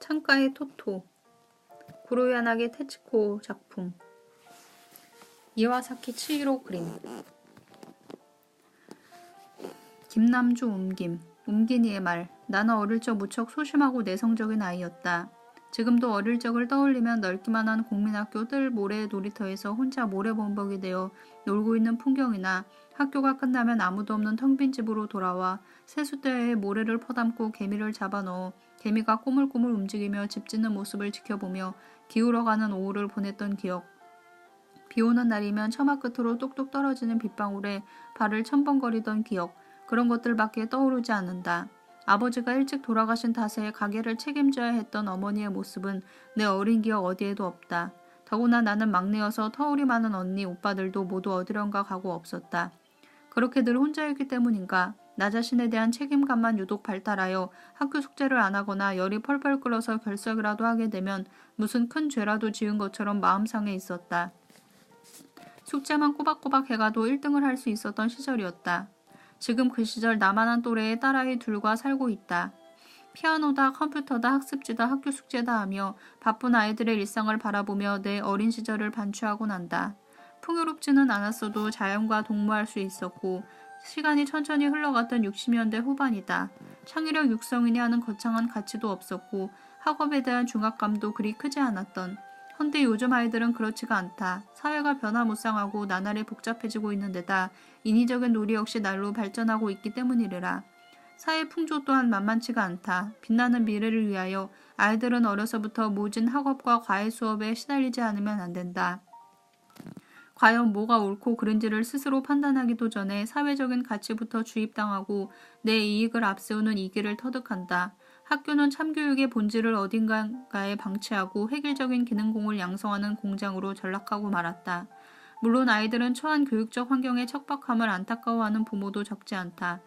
창가의 토토. 구로야나기 테츠코 작품. 이와사키 치히로 그림. 김남주 옮긴이의 말. 나는 어릴 적 무척 소심하고 내성적인 아이였다. 지금도 어릴 적을 떠올리면 넓기만 한 국민학교 뜰 모래 놀이터에서 혼자 모래범벅이 되어 놀고 있는 풍경이나 학교가 끝나면 아무도 없는 텅 빈 집으로 돌아와 세숫대에 모래를 퍼담고 개미를 잡아넣어 개미가 꼬물꼬물 움직이며 집 짓는 모습을 지켜보며 기울어가는 오후를 보냈던 기억. 비오는 날이면 처마 끝으로 똑똑 떨어지는 빗방울에 발을 첨벙거리던 기억. 그런 것들밖에 떠오르지 않는다. 아버지가 일찍 돌아가신 탓에 가게를 책임져야 했던 어머니의 모습은 내 어린 기억 어디에도 없다. 더구나 나는 막내여서 터울이 많은 언니, 오빠들도 모두 어디론가 가고 없었다. 그렇게 늘 혼자였기 때문인가? 나 자신에 대한 책임감만 유독 발달하여 학교 숙제를 안 하거나 열이 펄펄 끓어서 결석이라도 하게 되면 무슨 큰 죄라도 지은 것처럼 마음 상해 있었다. 숙제만 꼬박꼬박 해가도 1등을 할 수 있었던 시절이었다. 지금 그 시절 나만한 또래의 딸아이 둘과 살고 있다. 피아노다 컴퓨터다 학습지다 학교 숙제다 하며 바쁜 아이들의 일상을 바라보며 내 어린 시절을 반추하곤 한다. 풍요롭지는 않았어도 자연과 동무할 수 있었고 시간이 천천히 흘러갔던 60년대 후반이다. 창의력 육성이니 하는 거창한 가치도 없었고 학업에 대한 중압감도 그리 크지 않았던. 헌데 요즘 아이들은 그렇지가 않다. 사회가 변화무쌍하고 나날이 복잡해지고 있는 데다 인위적인 놀이 역시 날로 발전하고 있기 때문이래라. 사회 풍조 또한 만만치가 않다. 빛나는 미래를 위하여 아이들은 어려서부터 모진 학업과 과외 수업에 시달리지 않으면 안 된다. 과연 뭐가 옳고 그른지를 스스로 판단하기도 전에 사회적인 가치부터 주입당하고 내 이익을 앞세우는 이기를 터득한다. 학교는 참교육의 본질을 어딘가에 방치하고 획일적인 기능공을 양성하는 공장으로 전락하고 말았다. 물론 아이들은 처한 교육적 환경의 척박함을 안타까워하는 부모도 적지 않다.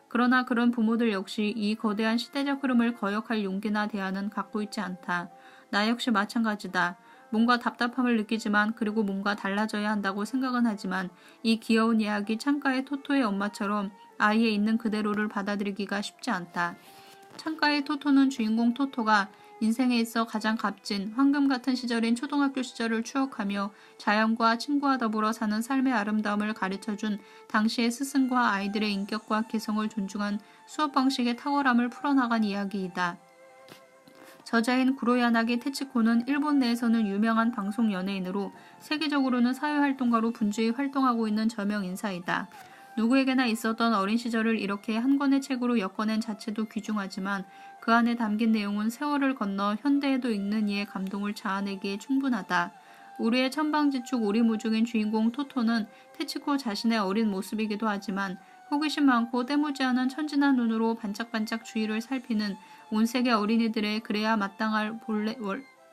그러나 그런 부모들 역시 이 거대한 시대적 흐름을 거역할 용기나 대안은 갖고 있지 않다. 나 역시 마찬가지다. 뭔가 답답함을 느끼지만 그리고 뭔가 달라져야 한다고 생각은 하지만 이 귀여운 이야기 창가의 토토의 엄마처럼 아이의 있는 그대로를 받아들이기가 쉽지 않다. 창가의 토토는 주인공 토토가 인생에 있어 가장 값진 황금 같은 시절인 초등학교 시절을 추억하며 자연과 친구와 더불어 사는 삶의 아름다움을 가르쳐준 당시의 스승과 아이들의 인격과 개성을 존중한 수업 방식의 탁월함을 풀어나간 이야기이다. 저자인 구로야나기 테츠코는 일본 내에서는 유명한 방송 연예인으로 세계적으로는 사회활동가로 분주히 활동하고 있는 저명 인사이다. 누구에게나 있었던 어린 시절을 이렇게 한 권의 책으로 엮어낸 자체도 귀중하지만 그 안에 담긴 내용은 세월을 건너 현대에도 읽는 이의 감동을 자아내기에 충분하다. 우리의 천방지축 오리무중인 주인공 토토는 테츠코 자신의 어린 모습이기도 하지만 호기심 많고 때묻지 않은 천진한 눈으로 반짝반짝 주위를 살피는 온 세계 어린이들의 그래야 마땅할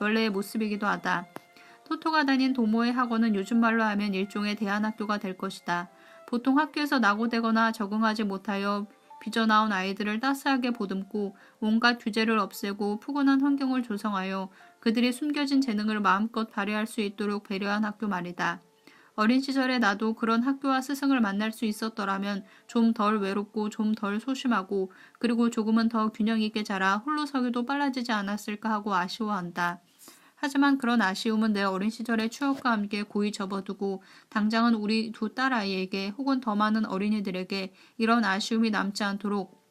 원래의 모습이기도 하다. 토토가 다닌 도모의 학원은 요즘 말로 하면 일종의 대안학교가 될 것이다. 보통 학교에서 낙오되거나 적응하지 못하여 빚어나온 아이들을 따스하게 보듬고 온갖 규제를 없애고 푸근한 환경을 조성하여 그들이 숨겨진 재능을 마음껏 발휘할 수 있도록 배려한 학교 말이다. 어린 시절에 나도 그런 학교와 스승을 만날 수 있었더라면 좀 덜 외롭고 좀 덜 소심하고 그리고 조금은 더 균형 있게 자라 홀로 서기도 빨라지지 않았을까 하고 아쉬워한다. 하지만 그런 아쉬움은 내 어린 시절의 추억과 함께 고이 접어두고 당장은 우리 두 딸아이에게 혹은 더 많은 어린이들에게 이런 아쉬움이 남지 않도록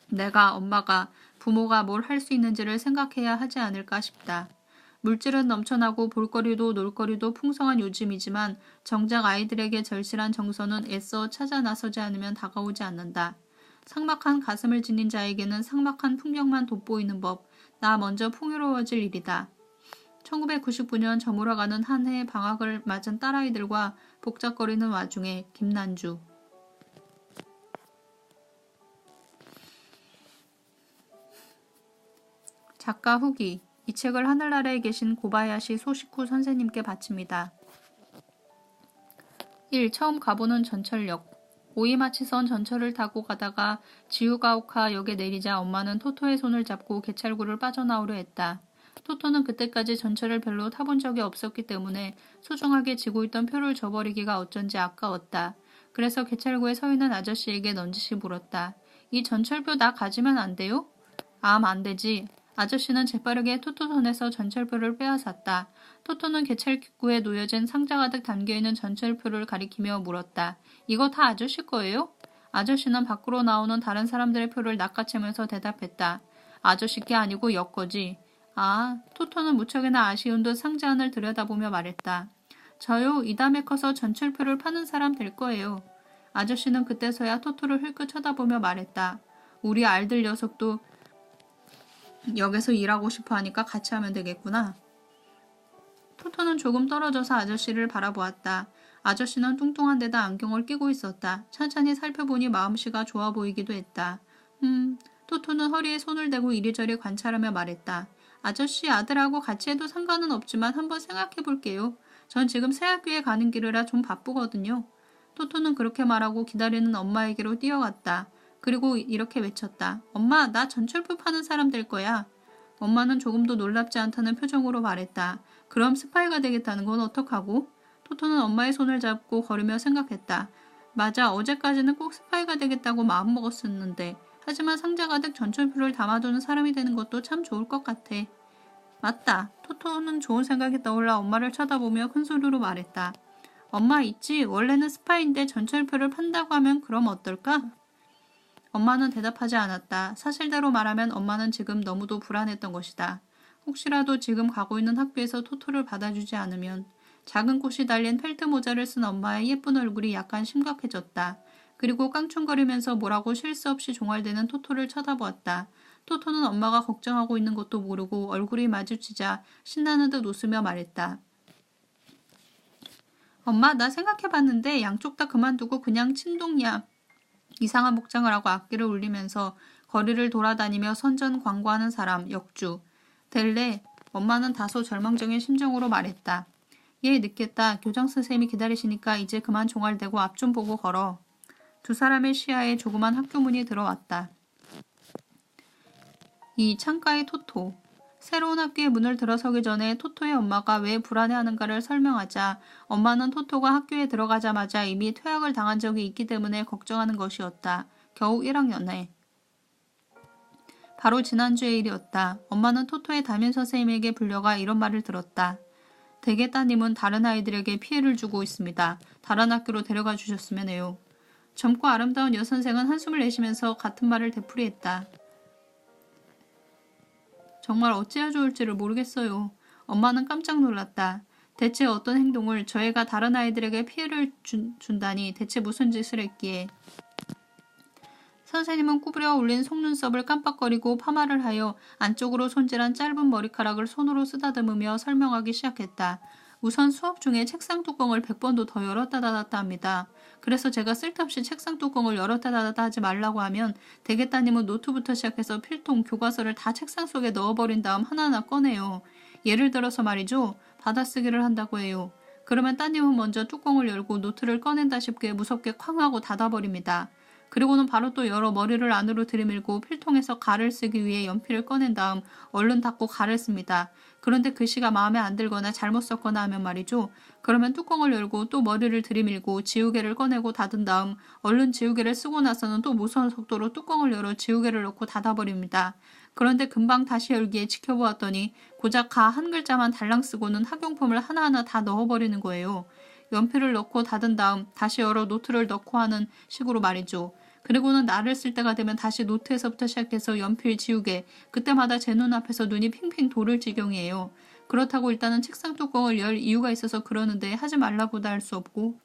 내가, 엄마가, 부모가 뭘 할 수 있는지를 생각해야 하지 않을까 싶다. 물질은 넘쳐나고 볼거리도 놀거리도 풍성한 요즘이지만 정작 아이들에게 절실한 정서는 애써 찾아 나서지 않으면 다가오지 않는다. 삭막한 가슴을 지닌 자에게는 삭막한 풍경만 돋보이는 법, 나 먼저 풍요로워질 일이다. 1999년 저물어가는 한 해 방학을 맞은 딸아이들과 복잡거리는 와중에 김난주. 작가 후기. 이 책을 하늘나라에 계신 고바야시 소시쿠 선생님께 바칩니다. 1. 처음 가보는 전철역. 오이마치선 전철을 타고 가다가 지우가오카 역에 내리자 엄마는 토토의 손을 잡고 개찰구를 빠져나오려 했다. 토토는 그때까지 전철을 별로 타본 적이 없었기 때문에 소중하게 쥐고 있던 표를 줘버리기가 어쩐지 아까웠다. 그래서 개찰구에 서 있는 아저씨에게 넌지시 물었다. 이 전철표 나 가지면 안 돼요? 안 되지. 아저씨는 재빠르게 토토 손에서 전철표를 빼앗았다. 토토는 개찰구에 놓여진 상자 가득 담겨있는 전철표를 가리키며 물었다. 이거 다 아저씨 거예요? 아저씨는 밖으로 나오는 다른 사람들의 표를 낚아채면서 대답했다. 아저씨 게 아니고 역 거지. 아, 토토는 무척이나 아쉬운 듯 상자 안을 들여다보며 말했다. 저요, 이 다음에 커서 전철표를 파는 사람 될 거예요. 아저씨는 그때서야 토토를 흘끗 쳐다보며 말했다. 우리 알들 녀석도 역에서 일하고 싶어 하니까 같이 하면 되겠구나. 토토는 조금 떨어져서 아저씨를 바라보았다. 아저씨는 뚱뚱한 데다 안경을 끼고 있었다. 천천히 살펴보니 마음씨가 좋아 보이기도 했다. 토토는 허리에 손을 대고 이리저리 관찰하며 말했다. 아저씨 아들하고 같이 해도 상관은 없지만 한번 생각해 볼게요. 전 지금 새학교에 가는 길이라 좀 바쁘거든요. 토토는 그렇게 말하고 기다리는 엄마에게로 뛰어갔다. 그리고 이렇게 외쳤다. 엄마, 나 전철표 파는 사람 될 거야. 엄마는 조금도 놀랍지 않다는 표정으로 말했다. 그럼 스파이가 되겠다는 건 어떡하고? 토토는 엄마의 손을 잡고 걸으며 생각했다. 맞아, 어제까지는 꼭 스파이가 되겠다고 마음먹었었는데 하지만 상자 가득 전철표를 담아두는 사람이 되는 것도 참 좋을 것 같아. 맞다. 토토는 좋은 생각이 떠올라 엄마를 쳐다보며 큰 소리로 말했다. 엄마 있지? 원래는 스파이인데 전철표를 판다고 하면 그럼 어떨까? 엄마는 대답하지 않았다. 사실대로 말하면 엄마는 지금 너무도 불안했던 것이다. 혹시라도 지금 가고 있는 학교에서 토토를 받아주지 않으면 작은 꽃이 달린 펠트 모자를 쓴 엄마의 예쁜 얼굴이 약간 심각해졌다. 그리고 깡충거리면서 뭐라고 쉴 새 없이 종알대는 토토를 쳐다보았다. 토토는 엄마가 걱정하고 있는 것도 모르고 얼굴이 마주치자 신나는 듯 웃으며 말했다. 엄마, 나 생각해봤는데 양쪽 다 그만두고 그냥 침동야. 이상한 목장을 하고 악기를 울리면서 거리를 돌아다니며 선전 광고하는 사람, 역주. 될래? 엄마는 다소 절망적인 심정으로 말했다. 예, 늦겠다. 교장 선생님이 기다리시니까 이제 그만 종알대고 앞 좀 보고 걸어. 두 사람의 시야에 조그만 학교 문이 들어왔다. 이 창가의 토토. 새로운 학교에 문을 들어서기 전에 토토의 엄마가 왜 불안해하는가를 설명하자 엄마는 토토가 학교에 들어가자마자 이미 퇴학을 당한 적이 있기 때문에 걱정하는 것이었다. 겨우 1학년에. 바로 지난주의 일이었다. 엄마는 토토의 담임 선생님에게 불려가 이런 말을 들었다. 대개 따님은 다른 아이들에게 피해를 주고 있습니다. 다른 학교로 데려가 주셨으면 해요. 젊고 아름다운 여선생은 한숨을 내쉬면서 같은 말을 되풀이했다. 정말 어찌해야 좋을지를 모르겠어요. 엄마는 깜짝 놀랐다. 대체 어떤 행동을 저 애가 다른 아이들에게 피해를 준다니 대체 무슨 짓을 했기에. 선생님은 구부려 올린 속눈썹을 깜빡거리고 파마를 하여 안쪽으로 손질한 짧은 머리카락을 손으로 쓰다듬으며 설명하기 시작했다. 우선 수업 중에 책상 뚜껑을 100번도 더 열었다 닫았다 합니다. 그래서 제가 쓸데없이 책상 뚜껑을 열었다 닫았다 하지 말라고 하면 대개 따님은 노트부터 시작해서 필통, 교과서를 다 책상 속에 넣어버린 다음 하나하나 꺼내요. 예를 들어서 말이죠. 받아쓰기를 한다고 해요. 그러면 따님은 먼저 뚜껑을 열고 노트를 꺼낸다 싶게 무섭게 쾅 하고 닫아버립니다. 그리고는 바로 또 열어 머리를 안으로 들이밀고 필통에서 가를 쓰기 위해 연필을 꺼낸 다음 얼른 닫고 가를 씁니다. 그런데 글씨가 마음에 안 들거나 잘못 썼거나 하면 말이죠. 그러면 뚜껑을 열고 또 머리를 들이밀고 지우개를 꺼내고 닫은 다음 얼른 지우개를 쓰고 나서는 또 무서운 속도로 뚜껑을 열어 지우개를 넣고 닫아버립니다. 그런데 금방 다시 열기에 지켜보았더니 고작 가 한 글자만 달랑 쓰고는 학용품을 하나하나 다 넣어버리는 거예요. 연필을 넣고 닫은 다음 다시 열어 노트를 넣고 하는 식으로 말이죠. 그리고는 날을 쓸 때가 되면 다시 노트에서부터 시작해서 연필, 지우개, 그때마다 제 눈앞에서 눈이 핑핑 돌을 지경이에요. 그렇다고 일단은 책상 뚜껑을 열 이유가 있어서 그러는데 하지 말라고도 할 수 없고.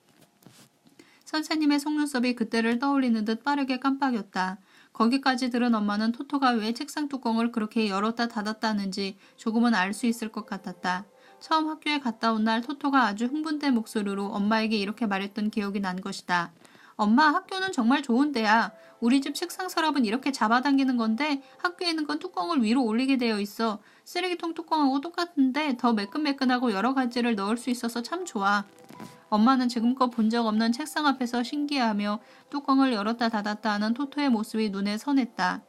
선생님의 속눈썹이 그때를 떠올리는 듯 빠르게 깜빡였다. 거기까지 들은 엄마는 토토가 왜 책상 뚜껑을 그렇게 열었다 닫았다 하는지 조금은 알 수 있을 것 같았다. 처음 학교에 갔다 온 날 토토가 아주 흥분된 목소리로 엄마에게 이렇게 말했던 기억이 난 것이다. 엄마, 학교는 정말 좋은 데야. 우리 집 책상 서랍은 이렇게 잡아당기는 건데 학교에 있는 건 뚜껑을 위로 올리게 되어 있어. 쓰레기통 뚜껑하고 똑같은데 더 매끈매끈하고 여러 가지를 넣을 수 있어서 참 좋아. 엄마는 지금껏 본 적 없는 책상 앞에서 신기해하며 뚜껑을 열었다 닫았다 하는 토토의 모습이 눈에 선했다.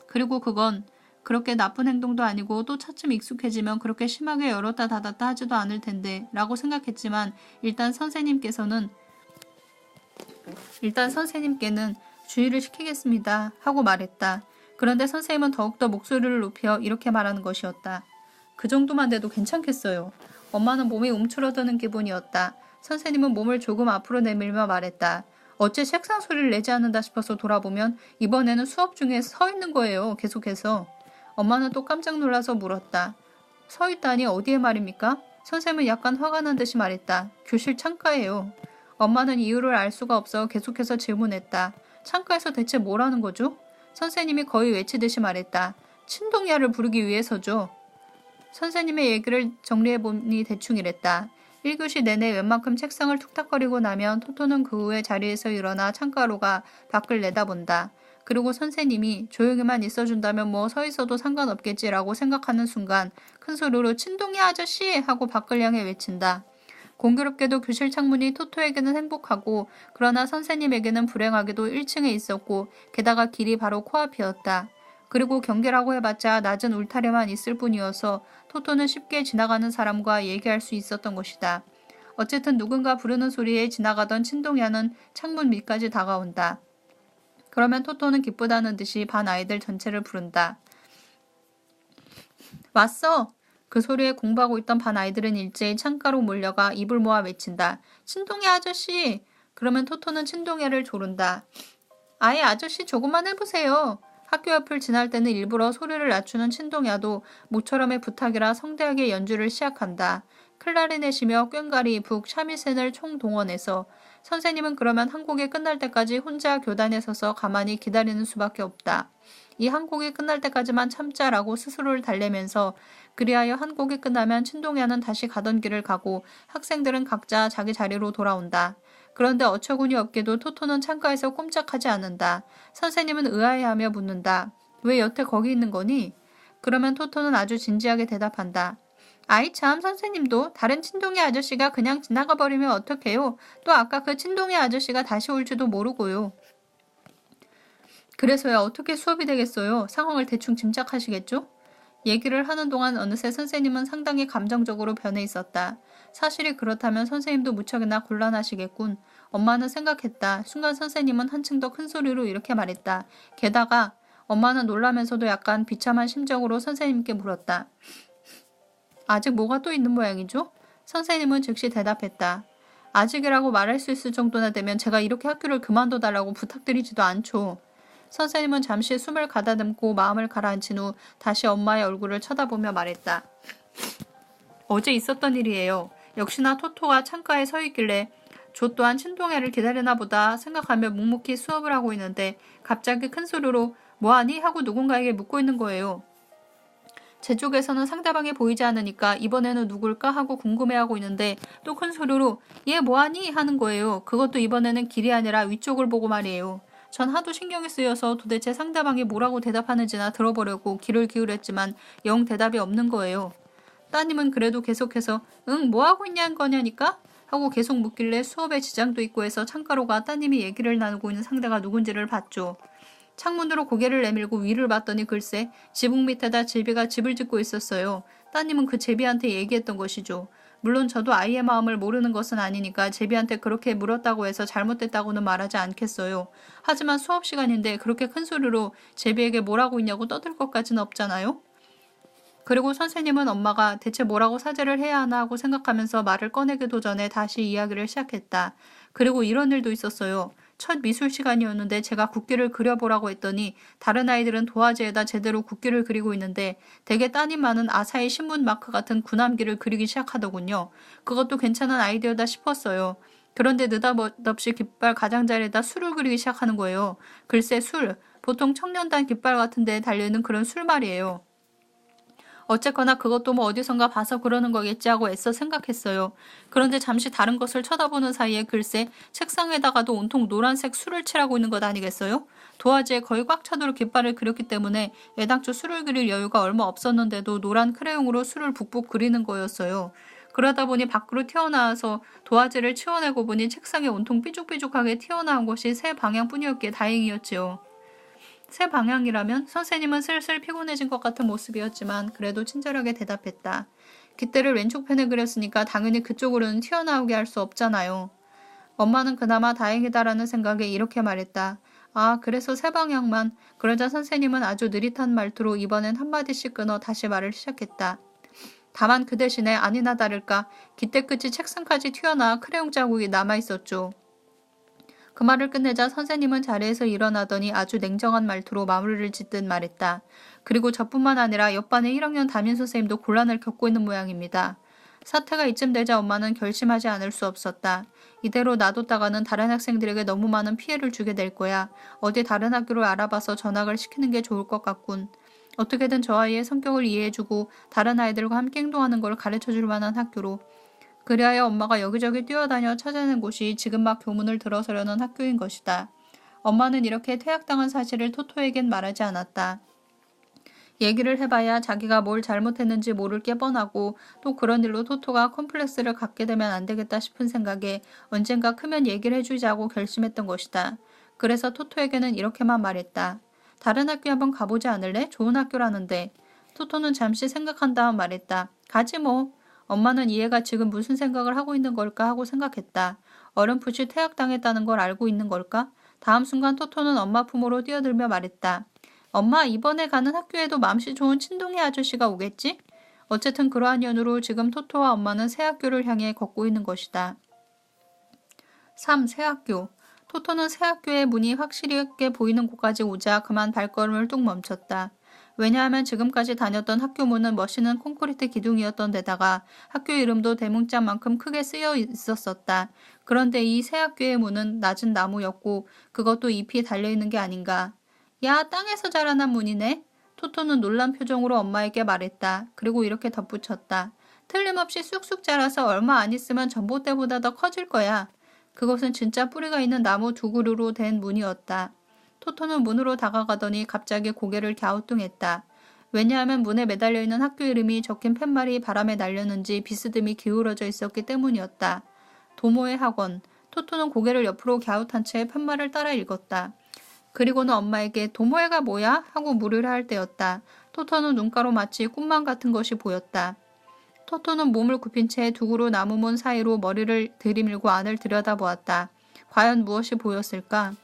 그리고 그건 그렇게 나쁜 행동도 아니고 또 차츰 익숙해지면 그렇게 심하게 열었다 닫았다 하지도 않을 텐데 라고 생각했지만 일단 선생님께는 주의를 시키겠습니다 하고 말했다. 그런데 선생님은 더욱더 목소리를 높여 이렇게 말하는 것이었다. 그 정도만 돼도 괜찮겠어요. 엄마는 몸이 움츠러드는 기분이었다. 선생님은 몸을 조금 앞으로 내밀며 말했다. 어째 책상 소리를 내지 않는다 싶어서 돌아보면 이번에는 수업 중에 서 있는 거예요. 계속해서. 엄마는 또 깜짝 놀라서 물었다. 서 있다니 어디에 말입니까? 선생님은 약간 화가 난 듯이 말했다. 교실 창가예요. 엄마는 이유를 알 수가 없어 계속해서 질문했다. 창가에서 대체 뭘 하는 거죠? 선생님이 거의 외치듯이 말했다. 친동야를 부르기 위해서죠. 선생님의 얘기를 정리해보니 대충 이랬다. 1교시 내내 웬만큼 책상을 툭탁거리고 나면 토토는 그 후에 자리에서 일어나 창가로 가 밖을 내다본다. 그리고 선생님이 조용히만 있어준다면 뭐 서 있어도 상관없겠지라고 생각하는 순간 큰 소리로 친동야 아저씨! 하고 밖을 향해 외친다. 공교롭게도 교실 창문이 토토에게는 행복하고 그러나 선생님에게는 불행하게도 1층에 있었고 게다가 길이 바로 코앞이었다. 그리고 경계라고 해봤자 낮은 울타리만 있을 뿐이어서 토토는 쉽게 지나가는 사람과 얘기할 수 있었던 것이다. 어쨌든 누군가 부르는 소리에 지나가던 친동야는 창문 밑까지 다가온다. 그러면 토토는 기쁘다는 듯이 반 아이들 전체를 부른다. 왔어! 그 소리에 공부하고 있던 반 아이들은 일제히 창가로 몰려가 입을 모아 외친다. 친동야 아저씨! 그러면 토토는 친동야를 조른다. 아예 아저씨 조금만 해보세요. 학교 옆을 지날 때는 일부러 소리를 낮추는 친동야도 모처럼의 부탁이라 성대하게 연주를 시작한다. 클라리넷이며 꽹과리, 북, 샤미센을 총동원해서 선생님은 그러면 한 곡이 끝날 때까지 혼자 교단에 서서 가만히 기다리는 수밖에 없다. 이 한 곡이 끝날 때까지만 참자라고 스스로를 달래면서 그리하여 한 곡이 끝나면 친동야는 다시 가던 길을 가고 학생들은 각자 자기 자리로 돌아온다. 그런데 어처구니 없게도 토토는 창가에서 꼼짝하지 않는다. 선생님은 의아해하며 묻는다. 왜 여태 거기 있는 거니? 그러면 토토는 아주 진지하게 대답한다. 아이 참 선생님도 다른 친동야 아저씨가 그냥 지나가 버리면 어떡해요? 또 아까 그 친동야 아저씨가 다시 올지도 모르고요. 그래서야 어떻게 수업이 되겠어요? 상황을 대충 짐작하시겠죠? 얘기를 하는 동안 어느새 선생님은 상당히 감정적으로 변해 있었다. 사실이 그렇다면 선생님도 무척이나 곤란하시겠군. 엄마는 생각했다. 순간 선생님은 한층 더 큰 소리로 이렇게 말했다. 게다가 엄마는 놀라면서도 약간 비참한 심정으로 선생님께 물었다. 아직 뭐가 또 있는 모양이죠? 선생님은 즉시 대답했다. 아직이라고 말할 수 있을 정도나 되면 제가 이렇게 학교를 그만둬달라고 부탁드리지도 않죠. 선생님은 잠시 숨을 가다듬고 마음을 가라앉힌 후 다시 엄마의 얼굴을 쳐다보며 말했다. 어제 있었던 일이에요. 역시나 토토가 창가에 서 있길래 조 또한 친동야를 기다리나 보다 생각하며 묵묵히 수업을 하고 있는데 갑자기 큰 소리로 뭐하니? 하고 누군가에게 묻고 있는 거예요. 제 쪽에서는 상대방이 보이지 않으니까 이번에는 누굴까 하고 궁금해하고 있는데 또 큰 소리로 얘 뭐하니? 하는 거예요. 그것도 이번에는 길이 아니라 위쪽을 보고 말이에요. 전 하도 신경이 쓰여서 도대체 상대방이 뭐라고 대답하는지나 들어보려고 귀를 기울였지만 영 대답이 없는 거예요. 따님은 그래도 계속해서 응 뭐하고 있냐는 거냐니까? 하고 계속 묻길래 수업에 지장도 있고 해서 창가로 가 따님이 얘기를 나누고 있는 상대가 누군지를 봤죠. 창문으로 고개를 내밀고 위를 봤더니 글쎄 지붕 밑에다 제비가 집을 짓고 있었어요. 따님은 그 제비한테 얘기했던 것이죠. 물론 저도 아이의 마음을 모르는 것은 아니니까 제비한테 그렇게 물었다고 해서 잘못됐다고는 말하지 않겠어요. 하지만 수업 시간인데 그렇게 큰 소리로 제비에게 뭐라고 있냐고 떠들 것까지는 없잖아요. 그리고 선생님은 엄마가 대체 뭐라고 사죄를 해야 하나 하고 생각하면서 말을 꺼내기도 전에 다시 이야기를 시작했다. 그리고 이런 일도 있었어요. 첫 미술 시간이었는데 제가 국기를 그려보라고 했더니 다른 아이들은 도화지에다 제대로 국기를 그리고 있는데 대개 따님만은 아사히 신문 마크 같은 군함기를 그리기 시작하더군요. 그것도 괜찮은 아이디어다 싶었어요. 그런데 느닷없이 깃발 가장자리에다 술을 그리기 시작하는 거예요. 글쎄 술, 보통 청년단 깃발 같은 데에 달려있는 그런 술 말이에요. 어쨌거나 그것도 뭐 어디선가 봐서 그러는 거겠지 하고 애써 생각했어요. 그런데 잠시 다른 것을 쳐다보는 사이에 글쎄 책상에다가도 온통 노란색 술을 칠하고 있는 것 아니겠어요? 도화지에 거의 꽉 차도록 깃발을 그렸기 때문에 애당초 술을 그릴 여유가 얼마 없었는데도 노란 크레용으로 술을 북북 그리는 거였어요. 그러다 보니 밖으로 튀어나와서 도화지를 치워내고 보니 책상에 온통 삐죽삐죽하게 튀어나온 것이 세 방향뿐이었기에 다행이었지요. 새 방향이라면? 선생님은 슬슬 피곤해진 것 같은 모습이었지만 그래도 친절하게 대답했다. 깃대를 왼쪽 편에 그렸으니까 당연히 그쪽으로는 튀어나오게 할 수 없잖아요. 엄마는 그나마 다행이다라는 생각에 이렇게 말했다. 아, 그래서 세 방향만. 그러자 선생님은 아주 느릿한 말투로 이번엔 한마디씩 끊어 다시 말을 시작했다. 다만 그 대신에 아니나 다를까 깃대 끝이 책상까지 튀어나와 크레용 자국이 남아있었죠. 그 말을 끝내자 선생님은 자리에서 일어나더니 아주 냉정한 말투로 마무리를 짓듯 말했다. 그리고 저뿐만 아니라 옆반의 1학년 담임 선생님도 곤란을 겪고 있는 모양입니다. 사태가 이쯤 되자 엄마는 결심하지 않을 수 없었다. 이대로 놔뒀다가는 다른 학생들에게 너무 많은 피해를 주게 될 거야. 어디 다른 학교를 알아봐서 전학을 시키는 게 좋을 것 같군. 어떻게든 저 아이의 성격을 이해해주고 다른 아이들과 함께 행동하는 걸 가르쳐줄 만한 학교로. 그리하여 엄마가 여기저기 뛰어다녀 찾아낸 곳이 지금 막 교문을 들어서려는 학교인 것이다. 엄마는 이렇게 퇴학당한 사실을 토토에겐 말하지 않았다. 얘기를 해봐야 자기가 뭘 잘못했는지 모를 게 뻔하고 또 그런 일로 토토가 컴플렉스를 갖게 되면 안 되겠다 싶은 생각에 언젠가 크면 얘기를 해주자고 결심했던 것이다. 그래서 토토에게는 이렇게만 말했다. 다른 학교에 한번 가보지 않을래? 좋은 학교라는데. 토토는 잠시 생각한 다음 말했다. 가지 뭐. 엄마는 이 애가 지금 무슨 생각을 하고 있는 걸까 하고 생각했다. 어렴풋이 퇴학당했다는 걸 알고 있는 걸까? 다음 순간 토토는 엄마 품으로 뛰어들며 말했다. 엄마, 이번에 가는 학교에도 맘씨 좋은 친동이 아저씨가 오겠지? 어쨌든 그러한 연유로 지금 토토와 엄마는 새 학교를 향해 걷고 있는 것이다. 3. 새 학교. 토토는 새 학교의 문이 확실하게 보이는 곳까지 오자 그만 발걸음을 뚝 멈췄다. 왜냐하면 지금까지 다녔던 학교 문은 멋있는 콘크리트 기둥이었던 데다가 학교 이름도 대문짝만큼 크게 쓰여 있었었다. 그런데 이 새 학교의 문은 낮은 나무였고 그것도 잎이 달려있는 게 아닌가. 야, 땅에서 자라난 문이네. 토토는 놀란 표정으로 엄마에게 말했다. 그리고 이렇게 덧붙였다. 틀림없이 쑥쑥 자라서 얼마 안 있으면 전봇대보다 더 커질 거야. 그것은 진짜 뿌리가 있는 나무 두 그루로 된 문이었다. 토토는 문으로 다가가더니 갑자기 고개를 갸우뚱했다. 왜냐하면 문에 매달려 있는 학교 이름이 적힌 팻말이 바람에 날렸는지 비스듬히 기울어져 있었기 때문이었다. 도모의 학원. 토토는 고개를 옆으로 갸웃한 채 팻말을 따라 읽었다. 그리고는 엄마에게 도모에가 뭐야? 하고 물으려 할 때였다. 토토는 눈가로 마치 꿈만 같은 것이 보였다. 토토는 몸을 굽힌 채 두 그루 나무문 사이로 머리를 들이밀고 안을 들여다보았다. 과연 무엇이 보였을까?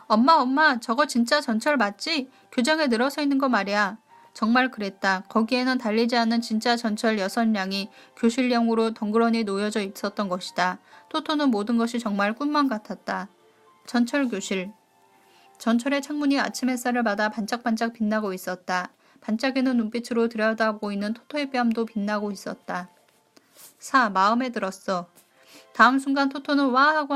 엄마, 저거 진짜 전철 맞지? 교정에 늘어서 있는 거 말이야. 정말 그랬다. 거기에는 달리지 않는 진짜 전철 6량이 교실형으로 덩그러니 놓여져 있었던 것이다. 토토는 모든 것이 정말 꿈만 같았다. 전철 교실. 전철의 창문이 아침 햇살을 받아 반짝반짝 빛나고 있었다. 반짝이는 눈빛으로 들여다보이는 토토의 뺨도 빛나고 있었다. 4. 마음에 들었어. 다음 순간 토토는 와 하고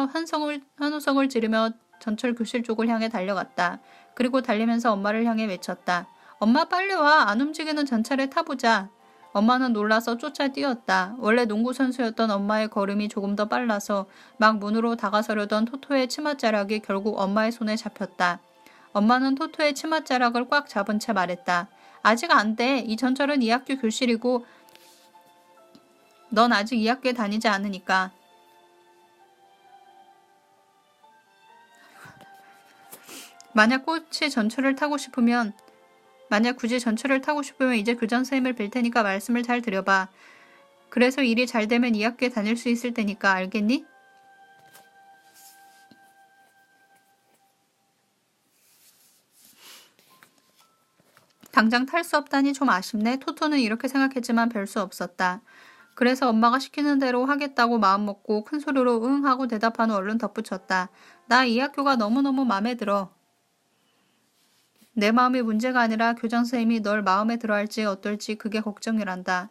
한우성을 지르며 전철 교실 쪽을 향해 달려갔다. 그리고 달리면서 엄마를 향해 외쳤다. 엄마 빨리 와. 안 움직이는 전철에 타보자. 엄마는 놀라서 쫓아뛰었다. 원래 농구 선수였던 엄마의 걸음이 조금 더 빨라서 막 문으로 다가서려던 토토의 치맛자락이 결국 엄마의 손에 잡혔다. 엄마는 토토의 치맛자락을 꽉 잡은 채 말했다. 아직 안 돼. 이 전철은 2학기 교실이고 넌 아직 2학기에 다니지 않으니까. 만약 굳이 전철을 타고 싶으면 이제 교장 선생님을 뵐 테니까 말씀을 잘 드려봐. 그래서 일이 잘 되면 2학기에 다닐 수 있을 테니까 알겠니? 당장 탈 수 없다니 좀 아쉽네. 토토는 이렇게 생각했지만 별 수 없었다. 그래서 엄마가 시키는 대로 하겠다고 마음먹고 큰 소리로 응 하고 대답한 후 얼른 덧붙였다. 나 이 학교가 너무너무 마음에 들어. 내 마음이 문제가 아니라 교장 선생님이 널 마음에 들어할지 어떨지 그게 걱정이란다.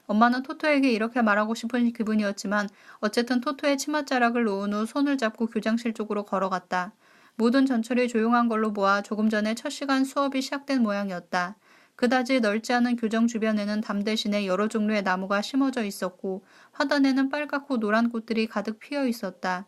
엄마는 토토에게 이렇게 말하고 싶은 기분이었지만 어쨌든 토토의 치맛자락을 놓은 후 손을 잡고 교장실 쪽으로 걸어갔다. 모든 전철이 조용한 걸로 보아 조금 전에 첫 시간 수업이 시작된 모양이었다. 그다지 넓지 않은 교정 주변에는 담 대신에 여러 종류의 나무가 심어져 있었고 화단에는 빨갛고 노란 꽃들이 가득 피어 있었다.